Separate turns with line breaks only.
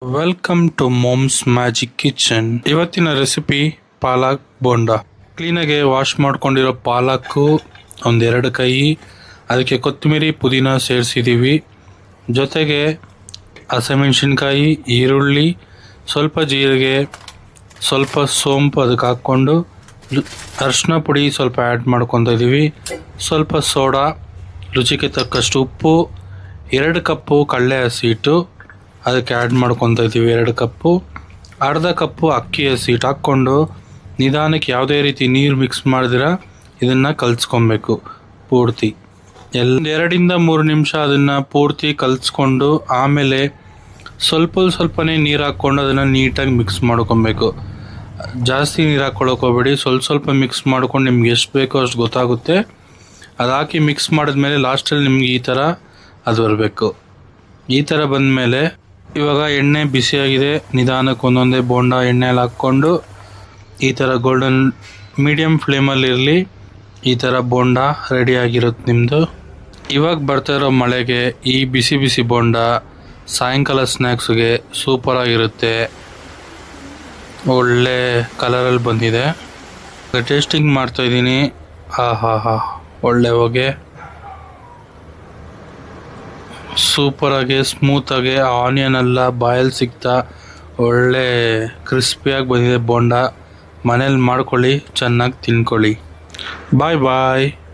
Welcome to moms magic kitchen. ಇವತ್ತಿನ recipe palak bonda. ಕ್ಲೀನಾಗೆ wash ಮಾಡ್ಕೊಂಡಿರೋ ಪಾಲಕ್ಕು ಒಂದೆರಡು ಕೈ, ಅದಕ್ಕೆ ಕೊತ್ತಂಬರಿ ಪುದೀನ ಸೇರಿಸಿದ್ದೀವಿ. ಜೊತೆಗೆ ಹಸಿಮೆಣಸಿನ್ಕಾಯಿ, ಈರುಳ್ಳಿ, ಸ್ವಲ್ಪ ಜೀರಿಗೆ, ಸ್ವಲ್ಪ ಸೋಂಪು ಅದಕ್ಕೆ ಹಾಕ್ಕೊಂಡು ಅರಿಶಿನ ಪುಡಿ ಸ್ವಲ್ಪ ಆ್ಯಡ್ ಮಾಡ್ಕೊತಾ ಇದ್ದೀವಿ. ಸ್ವಲ್ಪ ಸೋಡಾ, ರುಚಿಗೆ ತಕ್ಕಷ್ಟು ಉಪ್ಪು, 2 ಕಪ್ಪು ಕಡಲೆ ಹಸಿ ಹಿಟ್ಟು ಅದಕ್ಕೆ ಆ್ಯಡ್ ಮಾಡ್ಕೊತಾ ಇದ್ದೀವಿ. 2 ಕಪ್ಪು, ಅರ್ಧ ಕಪ್ಪು ಅಕ್ಕಿ ಹಸಿ ಹಿಟ್ಟು ಹಾಕ್ಕೊಂಡು ನಿಧಾನಕ್ಕೆ ಯಾವುದೇ ರೀತಿ ನೀರು ಮಿಕ್ಸ್ ಮಾಡಿದಿರ ಇದನ್ನು ಕಲಿಸ್ಕೊಬೇಕು ಪೂರ್ತಿ. 2-3 ನಿಮಿಷ ಅದನ್ನು ಪೂರ್ತಿ ಕಲಿಸ್ಕೊಂಡು ಆಮೇಲೆ ಸ್ವಲ್ಪನೇ ನೀರು ಹಾಕ್ಕೊಂಡು ಅದನ್ನು ನೀಟಾಗಿ ಮಿಕ್ಸ್ ಮಾಡ್ಕೊಬೇಕು. ಜಾಸ್ತಿ ನೀರು ಹಾಕ್ಕೊಳ್ಳೋಕೆ ಹೋಗ್ಬೇಡಿ, ಸ್ವಲ್ಪ ಮಿಕ್ಸ್ ಮಾಡ್ಕೊಂಡು ನಿಮ್ಗೆ ಎಷ್ಟು ಬೇಕೋ ಅಷ್ಟು ಗೊತ್ತಾಗುತ್ತೆ. ಅದು ಹಾಕಿ ಮಿಕ್ಸ್ ಮಾಡಿದ್ಮೇಲೆ ಲಾಸ್ಟಲ್ಲಿ ನಿಮ್ಗೆ ಈ ಥರ ಅದು ಬರಬೇಕು. ಈ ಥರ ಬಂದಮೇಲೆ ಇವಾಗ ಎಣ್ಣೆ ಬಿಸಿಯಾಗಿದೆ, ನಿಧಾನಕ್ಕೆ ಒಂದೊಂದೇ ಬೋಂಡ ಎಣ್ಣೆಯಲ್ಲಿ ಹಾಕ್ಕೊಂಡು ಈ ಥರ ಗೋಲ್ಡನ್ ಮೀಡಿಯಮ್ ಫ್ಲೇಮಲ್ಲಿರಲಿ. ಈ ಥರ ಬೋಂಡ ರೆಡಿಯಾಗಿರುತ್ತೆ ನಿಮ್ಮದು. ಇವಾಗ ಬರ್ತಾ ಇರೋ ಮಳೆಗೆ ಈ ಬಿಸಿ ಬಿಸಿ ಬೋಂಡ ಸಾಯಂಕಾಲ ಸ್ನ್ಯಾಕ್ಸ್ಗೆ ಸೂಪರಾಗಿರುತ್ತೆ. ಒಳ್ಳೆ ಕಲರಲ್ಲಿ ಬಂದಿದೆ. ಟೇಸ್ಟಿಂಗ್ ಮಾಡ್ತಾಯಿದ್ದೀನಿ. ಒಳ್ಳೆ ಹೊಗೆ, ಸೂಪರಾಗಿ ಸ್ಮೂತಾಗಿ ಆನಿಯನ್ ಎಲ್ಲ ಬಾಯಲ್ಲಿ ಸಿಗ್ತಾ ಒಳ್ಳೆ ಕ್ರಿಸ್ಪಿಯಾಗಿ ಬಂದಿದೆ ಬೋಂಡ. ಮನೇಲಿ ಮಾಡ್ಕೊಳ್ಳಿ, ಚೆನ್ನಾಗಿ ತಿನ್ಕೊಳ್ಳಿ. ಬಾಯ್.